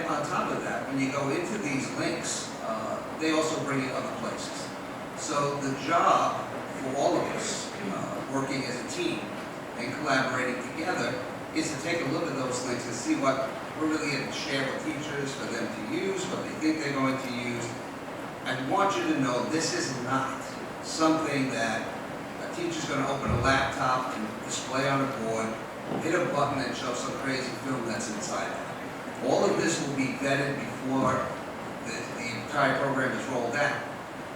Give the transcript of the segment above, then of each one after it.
on top of that, when you go into these links, they also bring you other places. So the job for all of us, working as a team and collaborating together, is to take a look at those links and see what we're really going to share with teachers for them to use, what they think they're going to use. I want you to know this is not something that a teacher's going to open a laptop and display on a board, hit a button and show some crazy film that's inside it. All of this will be vetted before the entire program is rolled out.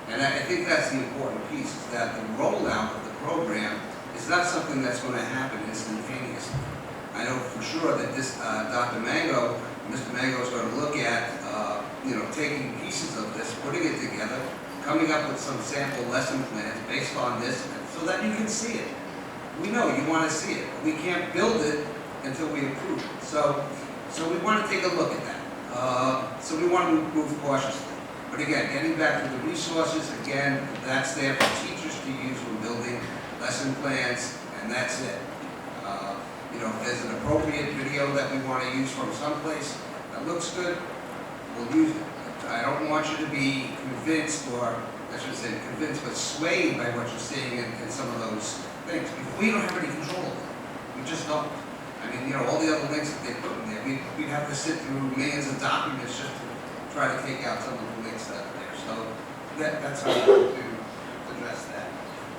And I think that's the important piece, is that the rollout of the program is not something that's going to happen instantaneously. I know for sure that this Mr. Mango is going to look at, taking pieces of this, putting it together, coming up with some sample lesson plans based on this, so that you can see it. We know you want to see it, but we can't build it until we approve it. So we want to take a look at that. So we want to move cautiously. But again, getting back to the resources, again, that's there for teachers to use when building lesson plans, and that's it. If there's an appropriate video that we want to use from someplace that looks good, we'll use it. I don't want you to be convinced, or I should say convinced, but swayed by what you're seeing in some of those things. Because we don't have any control of it. We just don't. I mean, all the other links that they put in there, we'd have to sit through millions of documents just to try to take out some of the links that are there. So that's how I want to address that.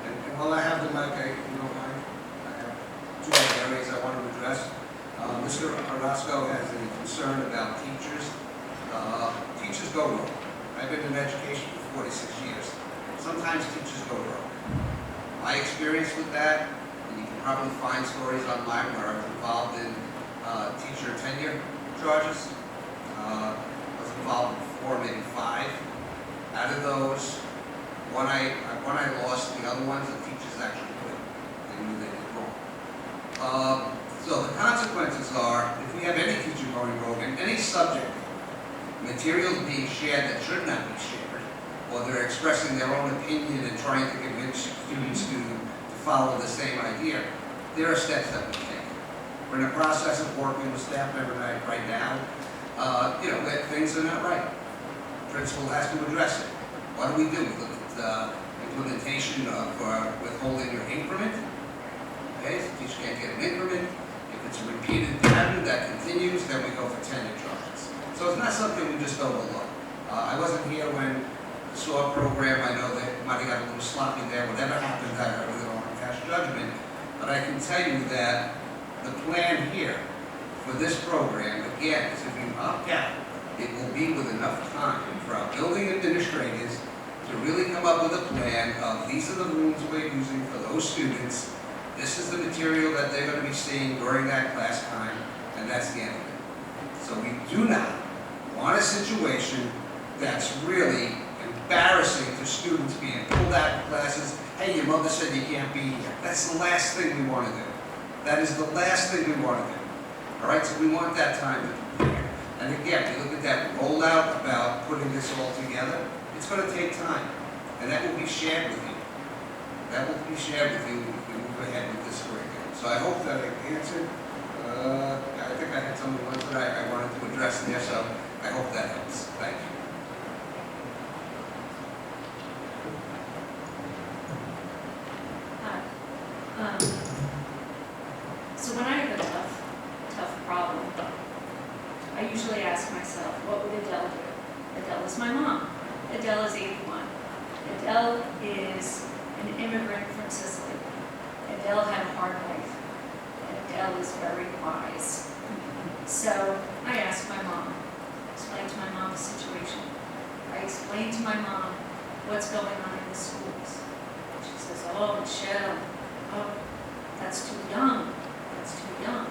And while I have the mic, I have two other areas I want to address. Mr. Orozco has a concern about teachers. Teachers go wrong. I've been in education for 46 years. Sometimes teachers go wrong. My experience with that, and you can probably find stories online where I was involved in teacher tenure charges. I was involved in 4, maybe 5. Out of those, one I lost. The other ones, the teachers actually quit. They knew they did wrong. So the consequences are, if we have any teacher going rogue in any subject, materials being shared that should not be shared, or they're expressing their own opinion and trying to convince students to follow the same idea, there are steps that we take. We're in the process of working with staff member right now, where things are not right. Principal has to address it. What do we do? We look at implementation of withholding your increment. Okay, so the teacher can't get an increment. If it's a repeated pattern that continues, then we go for tenure charges. So it's not something we just overlook. I wasn't here when the SOAR program, I know they might have got a little sloppy there. Whatever happened, I really don't want to pass judgment. But I can tell you that the plan here for this program, again, is if you opt out, it will be with enough time for our building administrators to really come up with a plan of these are the rooms we're using for those students. This is the material that they're going to be seeing during that class time, and that's the end of it. So we do not want a situation that's really embarrassing to students being pulled out of classes. Hey, your mother said you can't be here. That's the last thing we want to do. That is the last thing we want to do. All right, so we want that time to prepare. And again, we look at that rollout about putting this all together. It's going to take time, and that will be shared with you. That will be shared with you if we move ahead with this curriculum. So I hope that I answered. I think I had some of the ones that I wanted to address there, so I hope that helps. Thank you. Hi. So when I have a tough problem, I usually ask myself, what would Adele do? Adele is my mom. Adele is 81. Adele is an immigrant from Sicily. Adele had a hard life. Adele is very wise. So I asked my mom, explained to my mom the situation. I explained to my mom what's going on in the schools. She says, oh, Michelle, oh, that's too young. That's too young.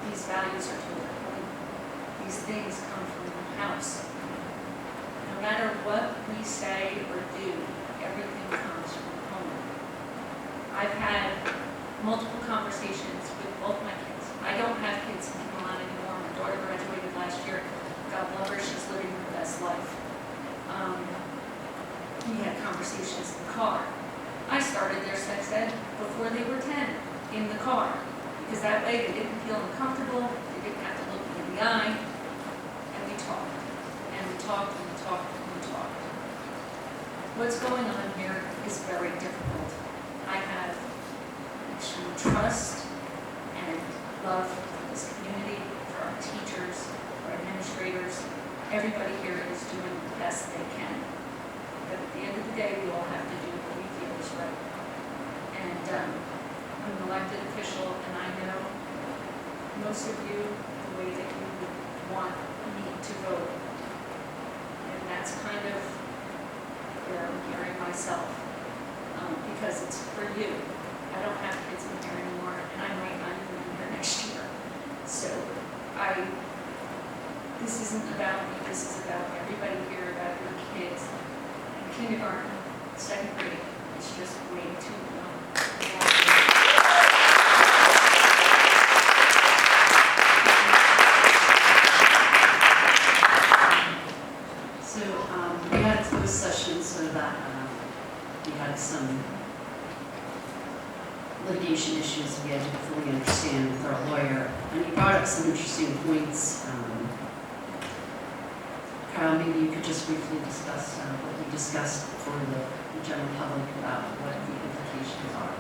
These values are too important. These things come from the house. No matter what we say or do, everything comes from home. I've had multiple conversations with both my kids. I don't have kids in Kinnelon anymore. My daughter graduated last year. God love her, she's living her best life. We had conversations in the car. I started their sex ed before they were 10 in the car, because that way they didn't feel uncomfortable, they didn't have to look me in the eye, and we talked and we talked and we talked. What's going on here is very difficult. I have extreme trust and love for this community, for our teachers, for our administrators. Everybody here is doing the best they can. But at the end of the day, we all have to do what we feel is right. And I'm an elected official, and I know most of you the way that you would want me to vote. And that's kind of where I'm hearing myself, because it's for you. I don't have kids in here anymore, and I might not even be here next year. So this isn't about me, this is about everybody here, about your kids. And kindergarten, second grade, it's just way too young. So we had a closed session so that we had some litigation issues we had to fully understand with our lawyer. And he brought up some interesting points. Kyle, maybe you could just briefly discuss what we discussed for the general public about what the implications are.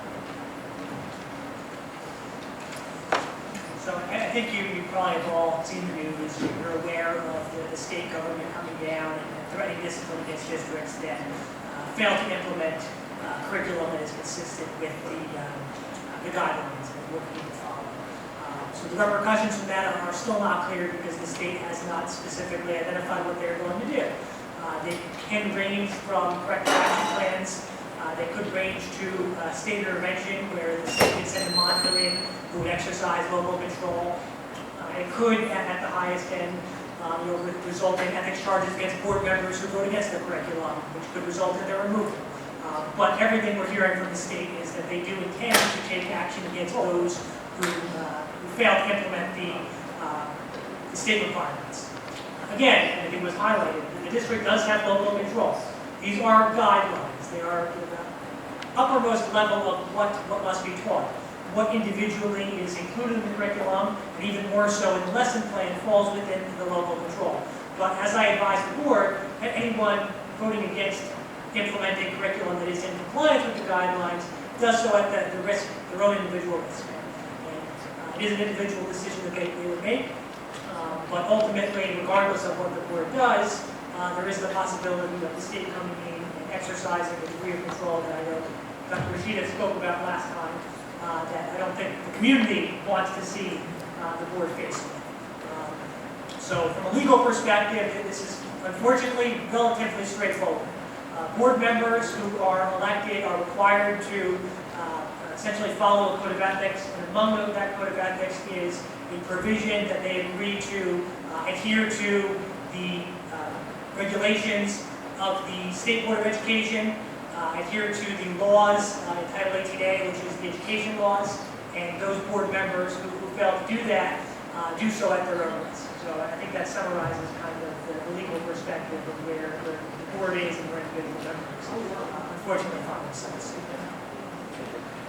So I think you probably have all seen the news. You're aware of the state government coming down and threatening discipline against districts that fail to implement curriculum that is consistent with the guidelines that we're looking to follow. So the repercussions from that are still not clear because the state has not specifically identified what they're going to do. They can range from corrective action plans. They could range to state intervention where the state can send a monitoring who would exercise local control. It could, at the highest end, result in ethics charges against board members who vote against the curriculum, which could result in their removal. But everything we're hearing from the state is that they do intend to take action against those who fail to implement the state requirements. Again, and it was highlighted, the district does have local control. These are guidelines. They are the uppermost level of what must be taught. What individually is included in the curriculum, and even more so in the lesson plan, falls within the local control. But as I advise the board, anyone voting against implementing curriculum that is in compliance with the guidelines does so at the risk, their own individual risk. And it is an individual decision that they would make, but ultimately, regardless of what the board does, there is the possibility of the state coming in and exercising a degree of control that I know Dr. Rashida spoke about last time, that I don't think the community wants to see the board face with. So from a legal perspective, this is unfortunately relatively straightforward. Board members who are elected are required to essentially follow a code of ethics, and among that code of ethics is a provision that they agree to adhere to the regulations of the State Board of Education, adhere to the laws entitled 18A, which is the education laws, and those board members who fail to do that do so at their own risk. So I think that summarizes kind of the legal perspective of where the board is and where individual members unfortunately find themselves.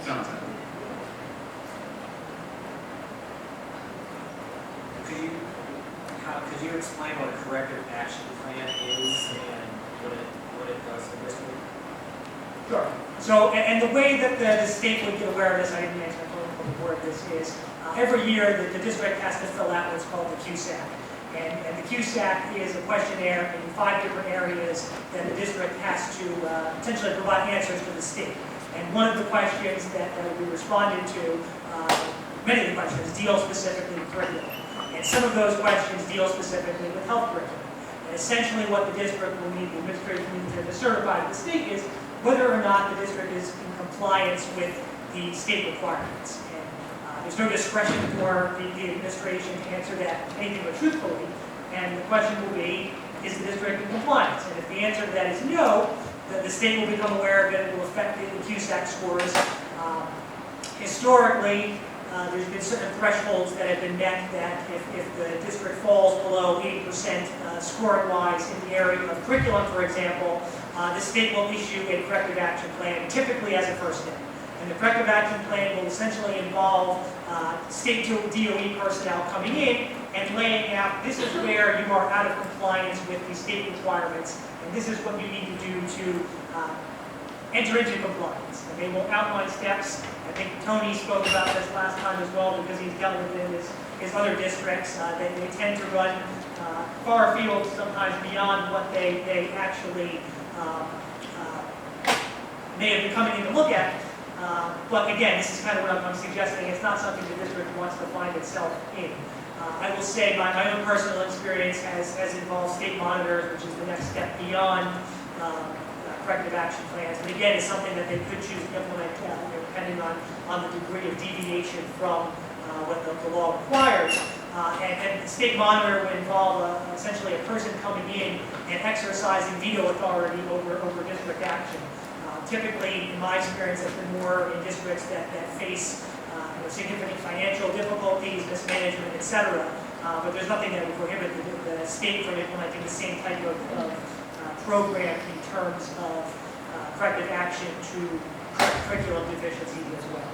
Jonathan. Could you explain what a corrective action plan is and what it does to this group? Sure. So, and the way that the state would get aware of this, I didn't mention on the board, this is every year the district has to fill out what's called the QSAC. And the QSAC is a questionnaire in 5 different areas that the district has to essentially provide answers to the state. And one of the questions that we responded to, many of the questions deal specifically with curriculum. And some of those questions deal specifically with health curriculum. And essentially what the district will need, the administration needs to certify to the state is whether or not the district is in compliance with the state requirements. And there's no discretion for the administration to answer that anything but truthfully. And the question will be, is the district in compliance? And if the answer to that is no, the state will become aware of it. It will affect the QSAC scores. Historically, there's been certain thresholds that have been met that if the district falls below 80% scoring-wise in the area of curriculum, for example, the state will issue a corrective action plan, typically as a first step. And the corrective action plan will essentially involve state DOE personnel coming in and laying out, this is where you are out of compliance with the state requirements, and this is what you need to do to enter into compliance. And they will outline steps. I think Tony spoke about this last time as well, because he's dealt with it in his other districts. They tend to run far afield, sometimes beyond what they actually may have been coming in to look at. But again, this is kind of what I'm suggesting. It's not something the district wants to find itself in. I will say my own personal experience has involved state monitors, which is the next step beyond corrective action plans. And again, it's something that they could choose to implement depending on the degree of deviation from what the law requires. And the state monitor would involve essentially a person coming in and exercising veto authority over district action. Typically, in my experience, it's been more in districts that face significant financial difficulties, mismanagement, etc. But there's nothing that would prohibit the state from implementing the same type of program in terms of corrective action to curriculum deficiencies as well.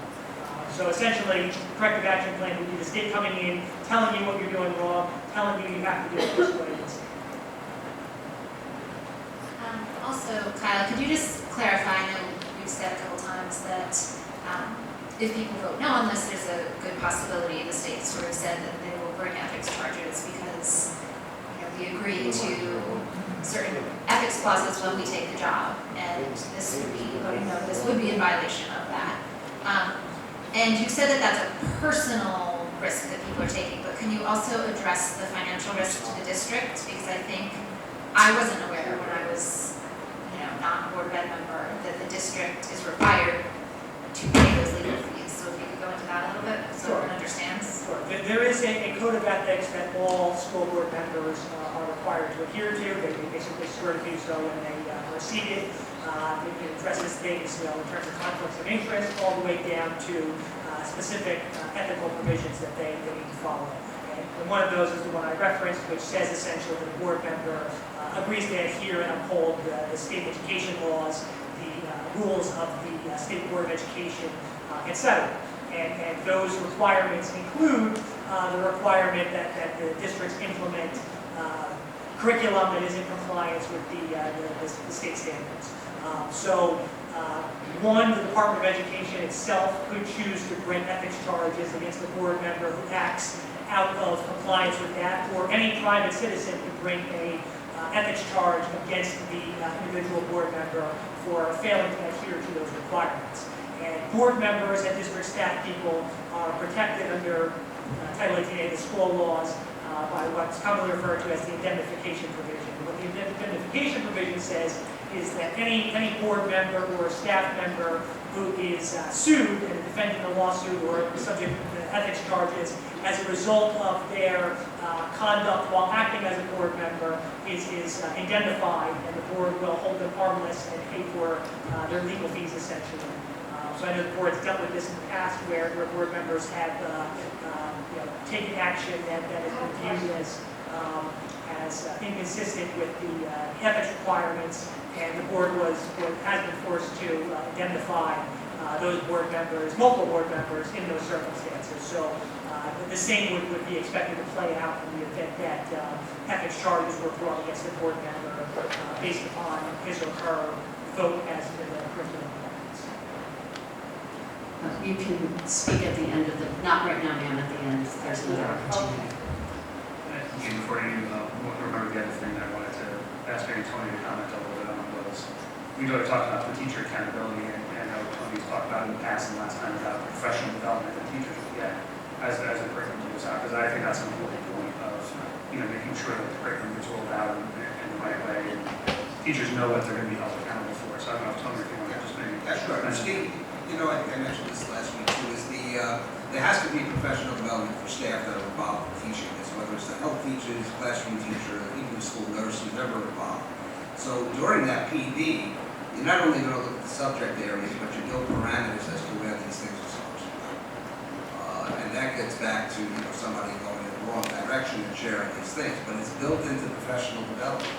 So essentially, corrective action plan would be the state coming in, telling you what you're doing wrong, telling you you have to do it this way. Also, Kyle, could you just clarify, I know you've said a couple times that if people vote no on this, there's a good possibility the state sort of said that they will bring ethics charges because we agree to certain ethics clauses when we take the job, and this would be voting no, this would be in violation of that. And you said that that's a personal risk that people are taking, but can you also address the financial risk to the district? Because I think I wasn't aware when I was not a board of ed member that the district is required to pay those legal fees. So if you could go into that a little bit so everyone understands. Sure. There is a code of ethics that all school board members are required to adhere to. They basically swear to do so when they are seated. It addresses things in terms of conflicts of interest all the way down to specific ethical provisions that they need to follow. And one of those is the one I referenced, which says essentially that a board member agrees to adhere and uphold the state education laws, the rules of the State Board of Education, etc. And those requirements include the requirement that the districts implement curriculum that is in compliance with the state standards. One, the Department of Education itself could choose to bring ethics charges against a board member who acts out of compliance with that, or any private citizen could bring a ethics charge against the individual board member for failing to adhere to those requirements. And board members and district staff people are protected under Title 18A of the school laws by what's commonly referred to as the indemnification provision. What the indemnification provision says is that any board member or staff member who is sued and defending a lawsuit or subject to ethics charges as a result of their conduct while acting as a board member is indemnified, and the board will hold them harmless and pay for their legal fees essentially. So I know the board's dealt with this in the past where board members have taken action that has been viewed as inconsistent with the ethics requirements, and the board has been forced to indemnify those board members, multiple board members, in those circumstances. So the same would be expected to play out in the event that ethics charges were brought against a board member based upon his or her vote as to the curriculum requirements. You can speak at the end of the, not right now, ma'am, at the end. There's another opportunity. Again, before you remember the other thing that I wanted to ask maybe Tony to comment a little bit on was, we talked about the teacher accountability, and I know Tony's talked about in the past and last time about professional development that teachers will get as the curriculum goes out, because I think that's an important point of making sure that the curriculum gets rolled out in the right way, and teachers know what they're going to be held accountable for. So I don't know if Tony, if you want to just maybe. Yeah, sure. Steve, I mentioned this last week too, is there has to be professional development for staff that are involved in teaching this, whether it's the health teachers, classroom teacher, even the school nurse, who's ever involved. So during that PD, you're not only going to look at the subject areas, but you build parameters as to where these things are supposed to go. And that gets back to somebody going in the wrong direction and sharing these things, but it's built into professional development.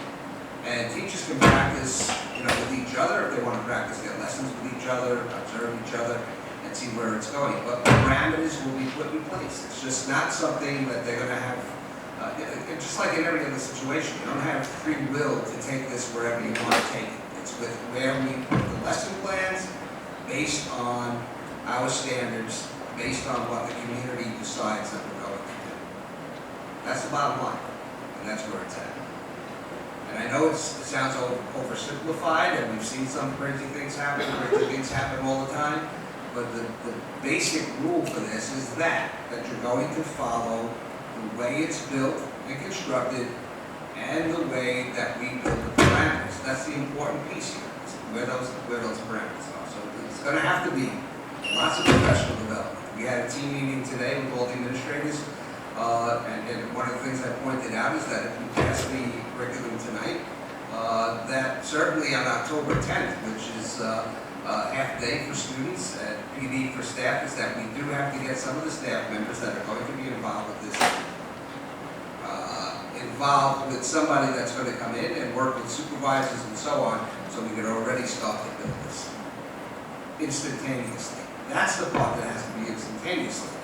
And teachers can practice, with each other if they want to practice their lessons with each other, observe each other, and see where it's going. But parameters will be put in place. It's just not something that they're going to have Just like in every other situation, you don't have free will to take this wherever you want to take it. It's with where we put the lesson plans, based on our standards, based on what the community decides that we're going to do. That's the bottom line, and that's where it's at. And I know it sounds oversimplified, and we've seen some crazy things happen all the time, but the basic rule for this is that you're going to follow the way it's built and constructed, and the way that we build the parameters. That's the important piece here, is where those parameters are. So it's going to have to be lots of professional development. We had a team meeting today with all the administrators, and one of the things I pointed out is that if we pass the curriculum tonight, that certainly on October 10th, which is half day for students and PD for staff, is that we do have to get some of the staff members that are going to be involved with this, involved with somebody that's going to come in and work with supervisors and so on, so we can already start to build this instantaneously. That's the part that has to be instantaneously.